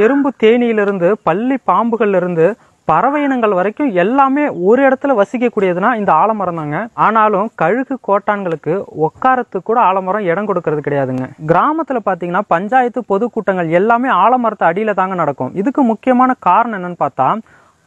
எறும்பு தேனியிலிருந்து பள்ளி பாம்புகள்ல இருந்து பறவை இனங்கள் வரைக்கும் எல்லாமே ஒரு இடத்துல வசிக்கக்கூடியதுன்னா இந்த ஆலமரம் தாங்க. ஆனாலும் கழுகு கோட்டான்களுக்கு உட்காரத்துக்கு கூட ஆலமரம் இடம் கொடுக்கறது கிடையாதுங்க. கிராமத்துல பாத்தீங்கன்னா பஞ்சாயத்து பொதுக்கூட்டங்கள் எல்லாமே ஆலமரத்து அடியில தாங்க நடக்கும். இதுக்கு முக்கியமான காரணம் என்னன்னு பார்த்தா,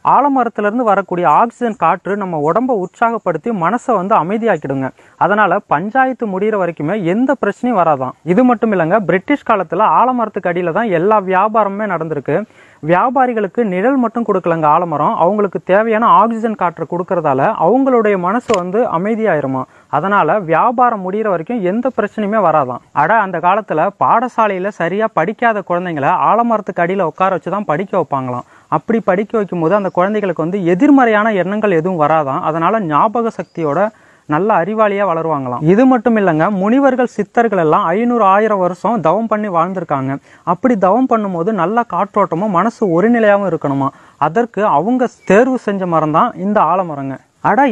ஆலமரத்திலிருந்து வரக்கூடிய ஆக்சிஜன் காற்று நம்ம உடம்பை உற்சாகப்படுத்தி மனசை அமைதியாக்கிடுங்க. அதனால பஞ்சாயத்து முடிகிற வரைக்குமே எந்த பிரச்சனையும் வராதான். இது மட்டும் இல்லைங்க, பிரிட்டிஷ் காலத்துல ஆலமரத்துக்கு அடியில தான் எல்லா வியாபாரமுமே நடந்திருக்கு. வியாபாரிகளுக்கு நிழல் மட்டும் கொடுக்கலங்க ஆலமரம், அவங்களுக்கு தேவையான ஆக்சிஜன் காற்று கொடுக்கறதால அவங்களுடைய மனசு அமைதியாயிருமா. அதனால வியாபாரம் முடிகிற வரைக்கும் எந்த பிரச்சனையுமே வராதான். அந்த காலத்துல பாடசாலையில சரியா படிக்காத குழந்தைங்களை ஆலமரத்துக்கு அடியில உட்கார வச்சுதான் படிக்க வைப்பாங்களாம். அப்படி படிக்க வைக்கும் போது அந்த குழந்தைகளுக்கு எதிர்மறையான எண்ணங்கள் எதுவும் வராதான். அதனால ஞாபக சக்தியோட நல்ல அறிவாளியா வளருவாங்களாம். இது மட்டும் இல்லைங்க, முனிவர்கள் சித்தர்கள் எல்லாம் 500-1000 வருஷம் தவம் பண்ணி வாழ்ந்திருக்காங்க. அப்படி தவம் பண்ணும்போது நல்ல காற்றோட்டமும் மனசு ஒரு நிலையாகவும் இருக்கணுமா. அதற்கு அவங்க தேர்வு செஞ்ச மரம் தான் இந்த ஆலமரங்க.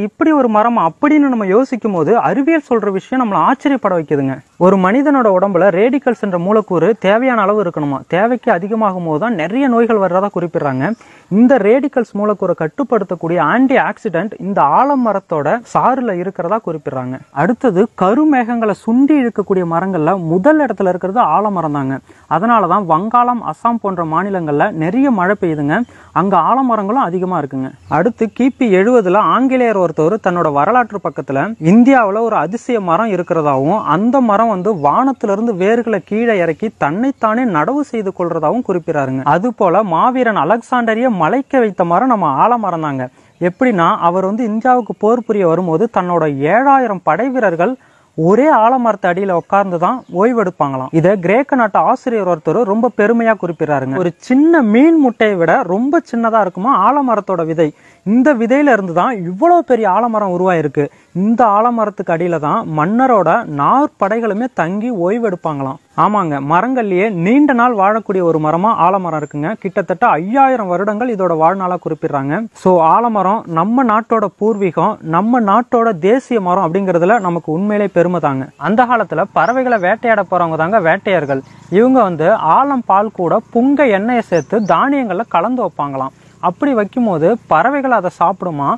இப்படி ஒரு மரம் அப்படின்னு நம்ம யோசிக்கும் போது அறிவியல் சொல்ற விஷயம் நம்மளை ஆச்சரியப்பட வைக்குதுங்க. ஒரு மனிதனோட உடம்புல ரேடிக்கல்ஸ் என்ற மூலக்கூறு தேவையான அளவு இருக்கணுமா. தேவைக்கு அதிகமாகும் போது தான் நிறைய நோய்கள் வர்றதா குறிப்பிடுறாங்க. இந்த ரேடிக்கல்ஸ் மூலக்கூறை கட்டுப்படுத்தக்கூடிய ஆன்டி ஆக்சிடென்ட் இந்த ஆலமரத்தோட சாறுல இருக்கிறதா குறிப்பிடுறாங்க. அடுத்தது கருமேகங்களை சுண்டி இழுக்கக்கூடிய மரங்கள்ல முதல் இடத்துல இருக்கிறது ஆலமரம் தாங்க. அதனாலதான் வங்காளம், அசாம் போன்ற மாநிலங்கள்ல நிறைய மழை பெய்யுதுங்க. அங்க ஆலமரங்களும் அதிகமா இருக்குங்க. அடுத்து கிபி 70 ஆங்கிலேயர் ஒருத்தவர் தன்னோட வரலாற்று பக்கத்துல இந்தியாவில ஒரு அதிசய மரம் இருக்கிறதாவும், அந்த மரம் வானத்திலிருந்து வேர்களை கீழே இறக்கி தன்னைத்தானே நடவு செய்து கொள்றதாவும் குறிப்பிடாருங்க. அது போல மாவீரன் அலெக்சாண்டரிய மலைக்க வைத்த மரம் நம்ம ஆலமரம் தாங்க. எப்படின்னா, அவர் இந்தியாவுக்கு போர் புரிய வரும்போது தன்னோட 7000 படை வீரர்கள் ஒரே ஆலமரத்து அடியில உட்கார்ந்துதான் ஓய்வெடுப்பாங்களாம். இதை கிரேக்க நாட்டு ஆசிரியர் ஒருத்தர் ரொம்ப பெருமையா குறிப்பிடாருங்க. ஒரு சின்ன மீன் முட்டையை விட ரொம்ப சின்னதா இருக்குமா ஆலமரத்தோட விதை. இந்த விதையில இருந்துதான் இவ்வளவு பெரிய ஆலமரம் உருவாயிருக்கு. இந்த ஆலமரத்துக்கு அடியில தான் மன்னரோட நாற்படைகளுமே தங்கி ஓய்வெடுப்பாங்களாம். ஆமாங்க, மரங்கள்லயே நீண்ட நாள் வாழக்கூடிய ஒரு மரமா ஆலமரம் இருக்குங்க. கிட்டத்தட்ட 5000 வருடங்கள் இதோட வாழ்நாளா குறிப்பிடுறாங்க. சோ ஆலமரம் நம்ம நாட்டோட பூர்வீகம், நம்ம நாட்டோட தேசிய மரம் அப்படிங்கறதுல நமக்கு உண்மையிலே பெருமை தாங்க. அந்த காலத்துல பறவைகளை வேட்டையாட போறவங்க தாங்க வேட்டையர்கள். இவங்க ஆலம் பால் கூட புங்க எண்ணெயை சேர்த்து தானியங்கள்ல கலந்து வைப்பாங்களாம். அப்படி வைக்கும் போது பறவைகள் அதை சாப்பிடுமா.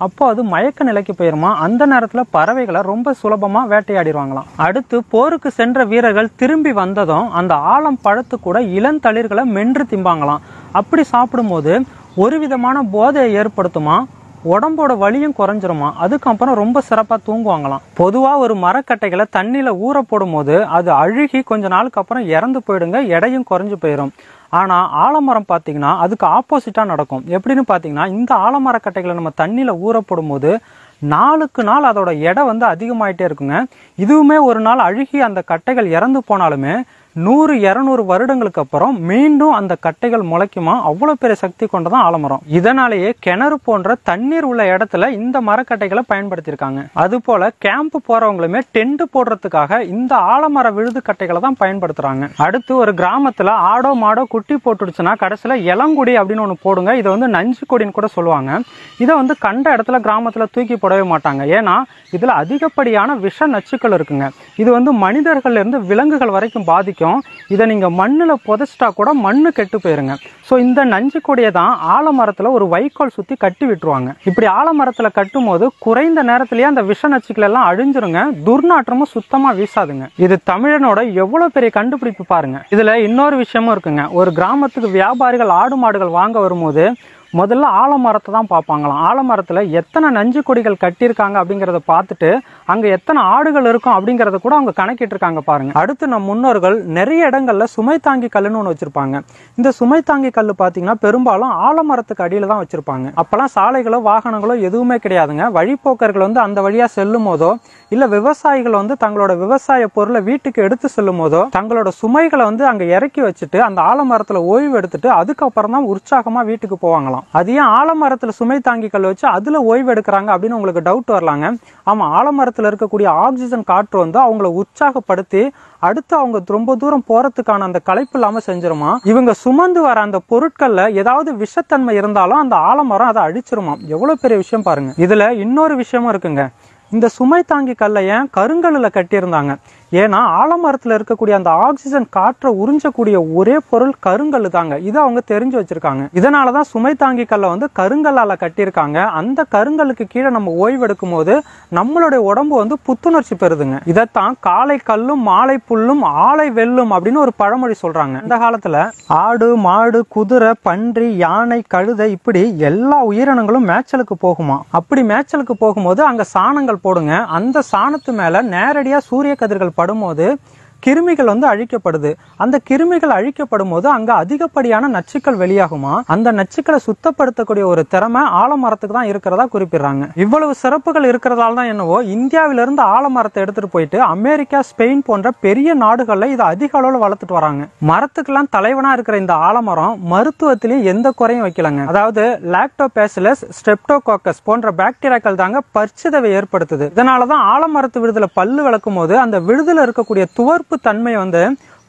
அப்போ அது மயக்க நிலைக்கு போயிருமா. அந்த நேரத்துல பறவைகளை ரொம்ப சுலபமா வேட்டையாடிடுவாங்களாம். அடுத்து போருக்கு சென்ற வீரர்கள் திரும்பி வந்ததும் அந்த ஆலம் பழத்து கூட இளந்தளிர்களை மென்று திம்பாங்களாம். அப்படி சாப்பிடும்போது ஒரு விதமான போதையை ஏற்படுத்துமா, உடம்போட வலியும் குறைஞ்சிருமா. அதுக்கப்புறம் ரொம்ப சிறப்பா தூங்குவாங்களாம். பொதுவா ஒரு மரக்கட்டைகளை தண்ணியில ஊற போடும் போது அது அழுகி கொஞ்ச நாளுக்கு அப்புறம் இறந்து போயிடுங்க, எடையும் குறைஞ்சு போயிடும். ஆனா ஆலமரம் பாத்தீங்கன்னா அதுக்கு ஆப்போசிட்டா நடக்கும். எப்படின்னு பாத்தீங்கன்னா, இந்த ஆலமரக்கட்டைகளை நம்ம தண்ணியில ஊற போடும் போது நாளுக்கு நாள் அதோட எடை அதிகமாயிட்டே இருக்குங்க. இதுவுமே ஒரு நாள் அழுகி அந்த கட்டைகள் இறந்து போனாலுமே 100-200 வருடங்களுக்கு அப்புறம் மீண்டும் அந்த கட்டைகள் முளைக்குமா. அவ்வளவு பெரிய சக்தி கொண்டதான் ஆலமரம். இதனாலேயே கிணறு போன்ற தண்ணீர் உள்ள இடத்துல இந்த மரக்கட்டைகளை பயன்படுத்தியிருக்காங்க. அது போல கேம்ப் போறவங்களுமே டென்ட் போடுறதுக்காக இந்த ஆலமர விழுது கட்டைகளை தான் பயன்படுத்துறாங்க. அடுத்து ஒரு கிராமத்துல ஆடோ மாடோ குட்டி போட்டுடுச்சுன்னா கடைசியில இளங்குடி அப்படின்னு ஒண்ணு போடுங்க. இதை நஞ்சு கொடின்னு கூட சொல்லுவாங்க. இதை கண்ட இடத்துல கிராமத்துல தூக்கி போடவே மாட்டாங்க. ஏன்னா இதுல அதிகப்படியான விஷ நச்சுக்கள் இருக்குங்க. இது மனிதர்கள் இருந்து விலங்குகள் வரைக்கும் பாதிக்கும். இதை நீங்க மண்ணுல புதைச்சிட்டா கூட மண்ணு கெட்டு போயிருங்க. சோ இந்த நஞ்சு கொடியை தான் ஆலமரத்துல ஒரு வைக்கோல் சுத்தி கட்டி விட்டுருவாங்க. இப்படி ஆலமரத்துல கட்டும் போது குறைந்த நேரத்திலேயே அந்த விஷ நச்சுக்கள் எல்லாம் அழிஞ்சிருங்க. துர்நாற்றமும் சுத்தமா வீசாதுங்க. இது தமிழனோட எவ்வளவு பெரிய கண்டுபிடிப்பு பாருங்க. இதுல இன்னொரு விஷயமும் இருக்குங்க. ஒரு கிராமத்துக்கு வியாபாரிகள் ஆடு மாடுகள் வாங்க வரும்போது முதல்ல ஆலமரத்தை தான் பார்ப்பாங்களாம். ஆலமரத்துல எத்தனை நஞ்சு கொடிகள் கட்டியிருக்காங்க அப்படிங்கறத பார்த்துட்டு அங்க எத்தனை ஆடுகள் இருக்கும் அப்படிங்கறத கூட அவங்க கணக்கிட்டு இருக்காங்க பாருங்க. அடுத்து நம் முன்னோர்கள் நிறைய இடங்கள்ல சுமை தாங்கி கல்லுன்னு ஒண்ணு வச்சிருப்பாங்க. இந்த சுமை தாங்கி கல்லு பாத்தீங்கன்னா பெரும்பாலும் ஆலமரத்துக்கு அடியில தான் வச்சிருப்பாங்க. அப்பெல்லாம் சாலைகளோ வாகனங்களோ எதுவுமே கிடையாதுங்க. வழிபோக்கர்கள் அந்த வழியா செல்லும் போதோ இல்ல விவசாயிகள் தங்களோட விவசாய பொருளை வீட்டுக்கு எடுத்து செல்லும் போதோ தங்களோட சுமைகளை அங்க இறக்கி வச்சுட்டு அந்த ஆலமரத்துல ஓய்வு எடுத்துட்டு அதுக்கப்புறம் தான் உற்சாகமா வீட்டுக்கு போவாங்களாம். அது ஏன் ஆலமரத்துல சுமை தாங்கி கல் வச்சு அதுல ஓய்வு எடுக்கிறாங்க அப்படின்னு உங்களுக்கு டவுட் வரலாங்க. ஆமா, ஆலமரத்துல இருக்கக்கூடிய ஆக்சிஜன் காற்று அவங்களை உற்சாகப்படுத்தி அடுத்து அவங்க ரொம்ப தூரம் போறதுக்கான அந்த களைப்பு இல்லாம செஞ்சிருமா. இவங்க சுமந்து வர அந்த பொருட்கள்ல ஏதாவது விஷத்தன்மை இருந்தாலும் அந்த ஆலமரம் அதை அழிச்சிருமா. எவ்வளவு பெரிய விஷயம் பாருங்க. இதுல இன்னொரு விஷயமும் இருக்குங்க. இந்த சுமை தாங்கி கல்லை ஏன் கருங்கல்ல கட்டியிருந்தாங்க. ஏன்னா ஆலமரத்துல இருக்கக்கூடிய அந்த ஆக்சிஜன் காற்றை உறிஞ்சக்கூடிய ஒரே பொருள் கருங்கல் தாங்க. இதை அவங்க தெரிஞ்சு வச்சிருக்காங்க. இதனாலதான் சுமை தாங்கி கல்லை வந்து கருங்கல்லால கட்டியிருக்காங்க. அந்த கருங்கலுக்கு கீழே நம்ம ஓய்வெடுக்கும் போது நம்மளுடைய உடம்பு வந்து புத்துணர்ச்சி பெறுதுங்க. இதைத்தான் காலை கல்லும் மாலை புல்லும் ஆலை வெல்லும் அப்படின்னு ஒரு பழமொழி சொல்றாங்க. இந்த காலத்துல ஆடு மாடு குதிரை பன்றி யானை கழுதை இப்படி எல்லா உயிரினங்களும் மேய்ச்சலுக்கு போகுமா. அப்படி மேய்ச்சலுக்கு போகும்போது அங்க சாணங்கள் போடுங்க. அந்த சாணத்து மேல நேரடியா சூரிய கதிர்கள் படும்போது கிருமிகள் வந்து அழிக்கப்படுது. அந்த கிருமிகள் அழிக்கப்படும் போது அங்க அதிகப்படியான நச்சுக்கள் வெளியாகுமா. அந்த நச்சுக்களை சுத்தப்படுத்தக்கூடிய ஒரு திறமை ஆலமரத்துக்கு தான் இருக்கிறதா குறிப்பிடுறாங்க. இவ்வளவு சிறப்புகள் இருக்கிறதால தான் என்னவோ இந்தியாவிலிருந்து ஆலமரத்தை எடுத்துட்டு போயிட்டு அமெரிக்கா ஸ்பெயின் போன்ற பெரிய நாடுகள்ல இதை அதிக அளவுல வளர்த்துட்டு வராங்க. மரத்துக்கெல்லாம் தலைவனா இருக்கிற இந்த ஆலமரம் மருத்துவத்திலையும் எந்த குறையும் வைக்கலங்க. அதாவது லாக்டோபேசிலஸ் ஸ்ட்ரெப்டோகாக்கஸ் போன்ற பாக்டீரியாக்கள் தாங்க பற்சிதவை ஏற்படுத்துது. இதனாலதான் ஆலமரத்து விழுதுல பல்லு விளக்கும் போது அந்த விழுதுல இருக்கக்கூடிய துவர்ப்பு தன்மை வந்து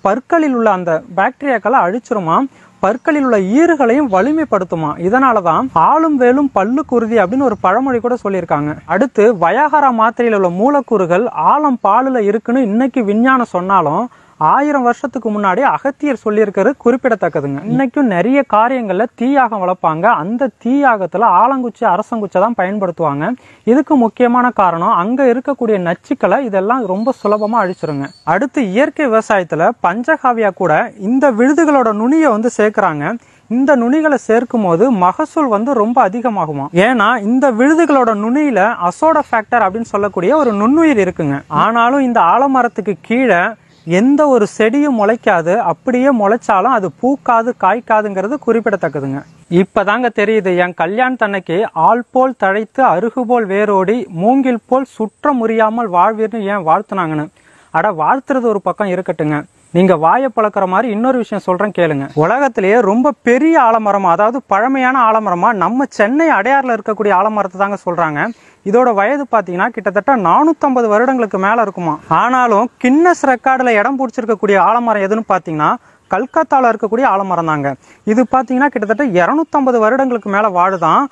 பற்களில் உள்ள அந்த பாக்டீரியாக்களை அழிச்சிருமா, பற்களில் உள்ள ஈறுகளையும் வலிமைப்படுத்துமா. இதனாலதான் ஆளும் வேலும் பல்லு குருதி அப்படின்னு ஒரு பழமொழி கூட சொல்லியிருக்காங்க. அடுத்து வயாகரா மாத்திரையில் உள்ள மூலக்கூறுகள் ஆலம் பாலுல இருக்குன்னு இன்னைக்கு விஞ்ஞானம் சொன்னாலும் 1000 வருஷத்துக்கு முன்னாடி அகத்தியர் சொல்லியிருக்கிறது குறிப்பிடத்தக்கதுங்க. இன்னைக்கும் நிறைய காரியங்கள்ல தீயாகம் வளர்ப்பாங்க. அந்த தீயாகத்துல ஆலங்குச்சி அரசங்குச்சை தான் பயன்படுத்துவாங்க. இதுக்கு முக்கியமான காரணம் அங்க இருக்கக்கூடிய நச்சுக்களை இதெல்லாம் ரொம்ப சுலபமா அழிச்சிருங்க. அடுத்து இயற்கை விவசாயத்துல பஞ்சகாவியா கூட இந்த விழுதுகளோட நுனியை வந்து சேர்க்கிறாங்க. இந்த நுனிகளை சேர்க்கும் போது மகசூல் வந்து ரொம்ப அதிகமாகுமா. ஏன்னா இந்த விழுதுகளோட நுனியில அசோடோபாக்டர் அப்படின்னு சொல்லக்கூடிய ஒரு நுண்ணுயிர் இருக்குங்க. ஆனாலும் இந்த ஆலமரத்துக்கு கீழே எந்த ஒரு செடியும் முளைக்காது. அப்படியே முளைச்சாலும் அது பூக்காது காய்க்காதுங்கிறது குறிப்பிடத்தக்கதுங்க. இப்பதாங்க தெரியுது என் கல்யாணத்தன்னைக்கு ஆள் போல் தழைத்து அருகு போல் வேரோடி மூங்கில் போல் சுற்ற முறியாமல் வாழ்வீர்னு ஏன் வாழ்த்துனாங்கன்னு. அட வாழ்த்துறது ஒரு பக்கம் இருக்கட்டுங்க, நீங்க வாயை பழக்கிற மாதிரி இன்னொரு விஷயம் சொல்றேன் கேளுங்க. உலகத்திலேயே ரொம்ப பெரிய ஆலமரமா, அதாவது பழமையான ஆலமரமா நம்ம சென்னை அடையாறுல இருக்கக்கூடிய ஆலமரத்தை தாங்க சொல்றாங்க. இதோட வயது பாத்தீங்கன்னா கிட்டத்தட்ட 450 வருடங்களுக்கு மேல இருக்குமா. ஆனாலும் கின்னஸ் ரெக்கார்டுல இடம் பிடிச்சிருக்கக்கூடிய ஆலமரம் எதுன்னு பாத்தீங்கன்னா கல்கத்தால இருக்கக்கூடிய ஆலமரம் தாங்க. இது பாத்தீங்கன்னா கிட்டத்தட்ட 250 வருடங்களுக்கு மேல வாழுதான்.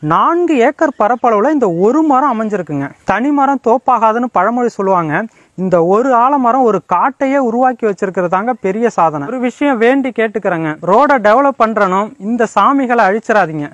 4 ஏக்கர் பரப்பளவுல இந்த ஒரு மரம் அமைஞ்சிருக்குங்க. தனி மரம் தோப்பாகாதுன்னு பழமொழி சொல்லுவாங்க. இந்த ஒரு ஆலமரம் ஒரு காட்டையே உருவாக்கி வச்சிருக்கிறதாங்க பெரிய சாதனை. ஒரு விஷயம் வேண்டி கேட்டுக்கிறேங்க, ரோட டெவலப் பண்றனும் இந்த சாமிகளை அழிச்சிடாதீங்க.